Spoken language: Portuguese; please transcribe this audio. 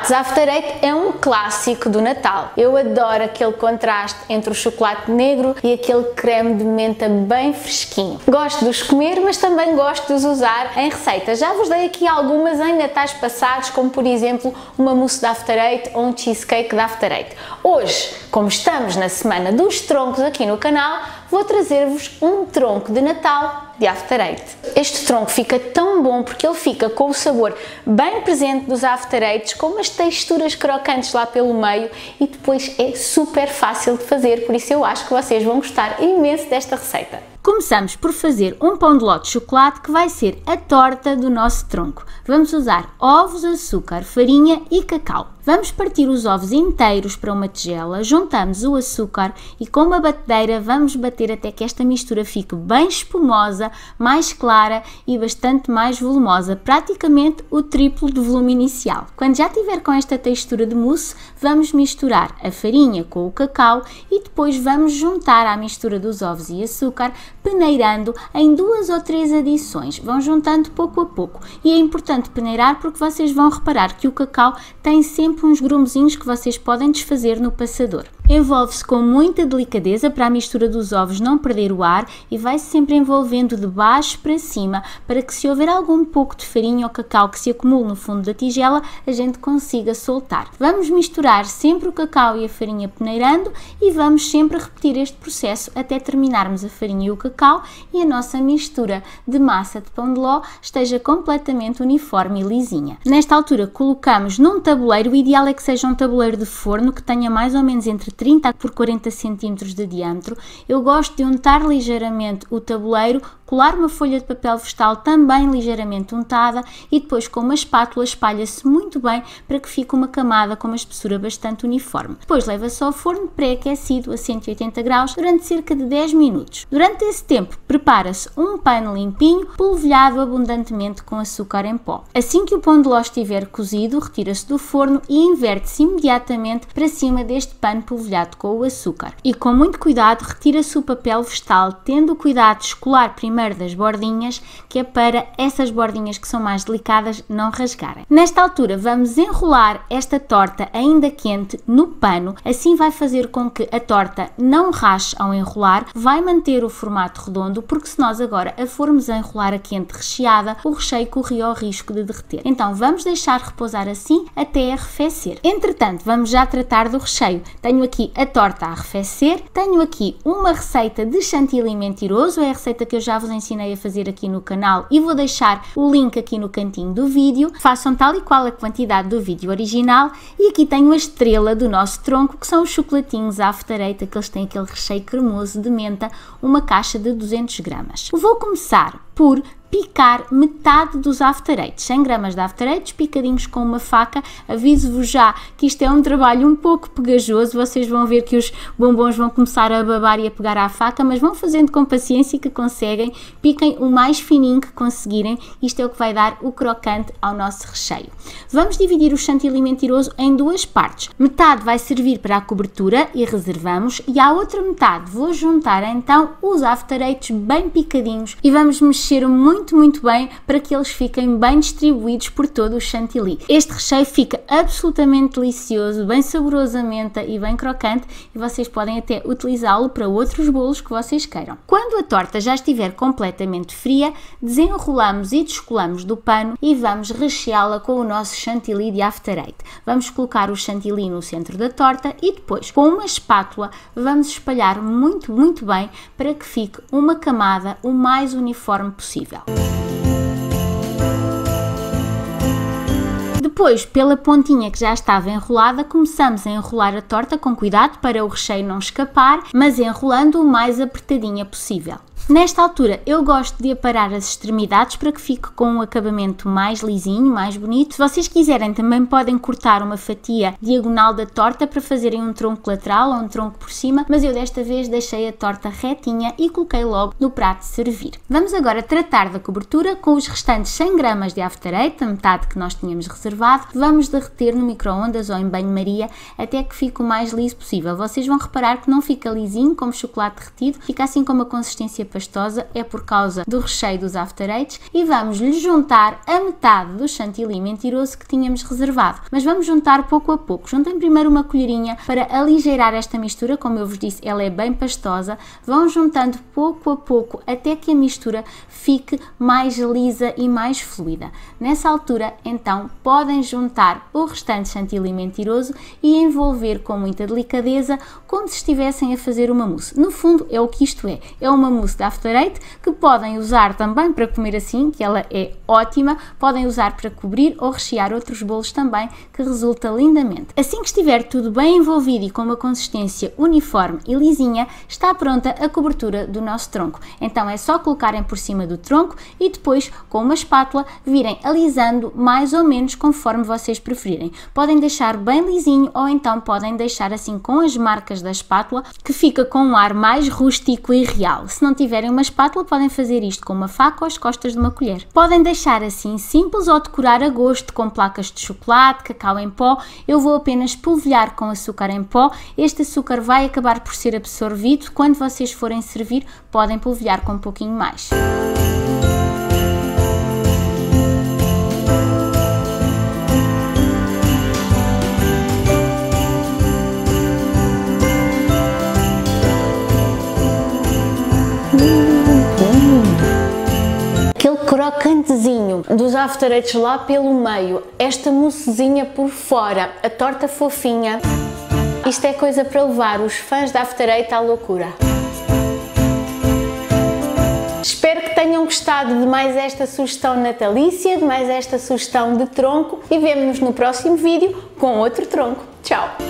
chocolates After Eight é um clássico do Natal. Eu adoro aquele contraste entre o chocolate negro e aquele creme de menta bem fresquinho. Gosto de os comer, mas também gosto de os usar em receitas. Já vos dei aqui algumas em natais passados, como por exemplo uma mousse de After Eight ou um cheesecake de After Eight. Hoje, como estamos na semana dos troncos aqui no canal, vou trazer-vos um tronco de Natal de After Eight. Este tronco fica tão bom porque ele fica com o sabor bem presente dos After Eights, com umas texturas crocantes lá pelo meio e depois é super fácil de fazer, por isso eu acho que vocês vão gostar imenso desta receita. Começamos por fazer um pão de ló de chocolate que vai ser a torta do nosso tronco. Vamos usar ovos, açúcar, farinha e cacau. Vamos partir os ovos inteiros para uma tigela, juntamos o açúcar e com uma batedeira vamos bater até que esta mistura fique bem espumosa, mais clara e bastante mais volumosa, praticamente o triplo do volume inicial. Quando já tiver com esta textura de mousse, vamos misturar a farinha com o cacau e depois vamos juntar à mistura dos ovos e açúcar, peneirando em 2 ou 3 adições. Vão juntando pouco a pouco e é importante peneirar porque vocês vão reparar que o cacau tem sempre uns grumozinhos que vocês podem desfazer no passador. Envolve-se com muita delicadeza para a mistura dos ovos não perder o ar e vai-se sempre envolvendo de baixo para cima para que, se houver algum pouco de farinha ou cacau que se acumule no fundo da tigela, a gente consiga soltar. Vamos misturar sempre o cacau e a farinha peneirando e vamos sempre repetir este processo até terminarmos a farinha e o cacau e a nossa mistura de massa de pão de ló esteja completamente uniforme e lisinha. Nesta altura colocamos num tabuleiro, o ideal é que seja um tabuleiro de forno que tenha mais ou menos entre 30 por 40 cm de diâmetro. Eu gosto de untar ligeiramente o tabuleiro, colar uma folha de papel vegetal também ligeiramente untada e depois com uma espátula espalha-se muito bem para que fique uma camada com uma espessura bastante uniforme. Depois leva-se ao forno pré-aquecido a 180 graus durante cerca de 10 minutos. Durante esse tempo prepara-se um pano limpinho, polvilhado abundantemente com açúcar em pó. Assim que o pão de ló estiver cozido, retira-se do forno e inverte-se imediatamente para cima deste pano polvilhado com o açúcar. E com muito cuidado retira-se o papel vegetal, tendo o cuidado de escolar primeiro das bordinhas, que é para essas bordinhas que são mais delicadas não rasgarem. Nesta altura vamos enrolar esta torta ainda quente no pano, assim vai fazer com que a torta não rache ao enrolar, vai manter o formato redondo, porque se nós agora a formos a enrolar a quente recheada, o recheio corria o risco de derreter. Então vamos deixar repousar assim até arrefecer. Entretanto, vamos já tratar do recheio. Tenho aqui a torta a arrefecer, tenho aqui uma receita de chantilly mentiroso, é a receita que eu já vos ensinei a fazer aqui no canal e vou deixar o link aqui no cantinho do vídeo. Façam tal e qual a quantidade do vídeo original e aqui tenho a estrela do nosso tronco, que são os chocolatinhos After Eight, que eles têm aquele recheio cremoso de menta, uma caixa de 200 gramas. Vou começar por picar metade dos After Eights, 100 gramas de After Eights picadinhos com uma faca. Aviso-vos já que isto é um trabalho um pouco pegajoso, vocês vão ver que os bombons vão começar a babar e a pegar à faca, mas vão fazendo com paciência que conseguem, piquem o mais fininho que conseguirem, isto é o que vai dar o crocante ao nosso recheio. Vamos dividir o chantilly mentiroso em 2 partes, metade vai servir para a cobertura e reservamos, e à outra metade vou juntar então os After Eights bem picadinhos e vamos mexer muito bem para que eles fiquem bem distribuídos por todo o chantilly. Este recheio fica absolutamente delicioso, bem saboroso a menta e bem crocante, e vocês podem até utilizá-lo para outros bolos que vocês queiram. Quando a torta já estiver completamente fria, desenrolamos e descolamos do pano e vamos recheá-la com o nosso chantilly de After Eight. Vamos colocar o chantilly no centro da torta e depois, com uma espátula, vamos espalhar muito bem para que fique uma camada o mais uniforme possível. Depois, pela pontinha que já estava enrolada, começamos a enrolar a torta com cuidado para o recheio não escapar, mas enrolando o mais apertadinha possível. Nesta altura eu gosto de aparar as extremidades para que fique com um acabamento mais lisinho, mais bonito. Se vocês quiserem também podem cortar uma fatia diagonal da torta para fazerem um tronco lateral ou um tronco por cima, mas eu desta vez deixei a torta retinha e coloquei logo no prato de servir. Vamos agora tratar da cobertura com os restantes 100 gramas de After Eight, a metade que nós tínhamos reservado. Vamos derreter no micro-ondas ou em banho-maria até que fique o mais liso possível. Vocês vão reparar que não fica lisinho como chocolate derretido, fica assim com uma consistência pastosa é por causa do recheio dos After Eights e vamos lhe juntar a metade do chantilly mentiroso que tínhamos reservado. Mas vamos juntar pouco a pouco. Juntem primeiro uma colherinha para aligeirar esta mistura, como eu vos disse, ela é bem pastosa. Vão juntando pouco a pouco até que a mistura fique mais lisa e mais fluida. Nessa altura, então, podem juntar o restante chantilly mentiroso e envolver com muita delicadeza, como se estivessem a fazer uma mousse. No fundo, é o que isto é uma mousse de After Eight que podem usar também para comer assim, que ela é ótima, podem usar para cobrir ou rechear outros bolos também, que resulta lindamente. Assim que estiver tudo bem envolvido e com uma consistência uniforme e lisinha, está pronta a cobertura do nosso tronco. Então é só colocarem por cima do tronco e depois, com uma espátula, virem alisando mais ou menos conforme vocês preferirem. Podem deixar bem lisinho ou então podem deixar assim com as marcas da espátula, que fica com um ar mais rústico e real. Se não tiverem uma espátula, podem fazer isto com uma faca ou as costas de uma colher. Podem deixar assim simples ou decorar a gosto com placas de chocolate, cacau em pó. Eu vou apenas polvilhar com açúcar em pó. Este açúcar vai acabar por ser absorvido. Quando vocês forem servir, podem polvilhar com um pouquinho mais. Aquele crocantezinho dos After Eights lá pelo meio, esta moussezinha por fora, a torta fofinha. Isto é coisa para levar os fãs da After Eight à loucura. Espero que tenham gostado de mais esta sugestão natalícia, de mais esta sugestão de tronco e vemo-nos no próximo vídeo com outro tronco. Tchau!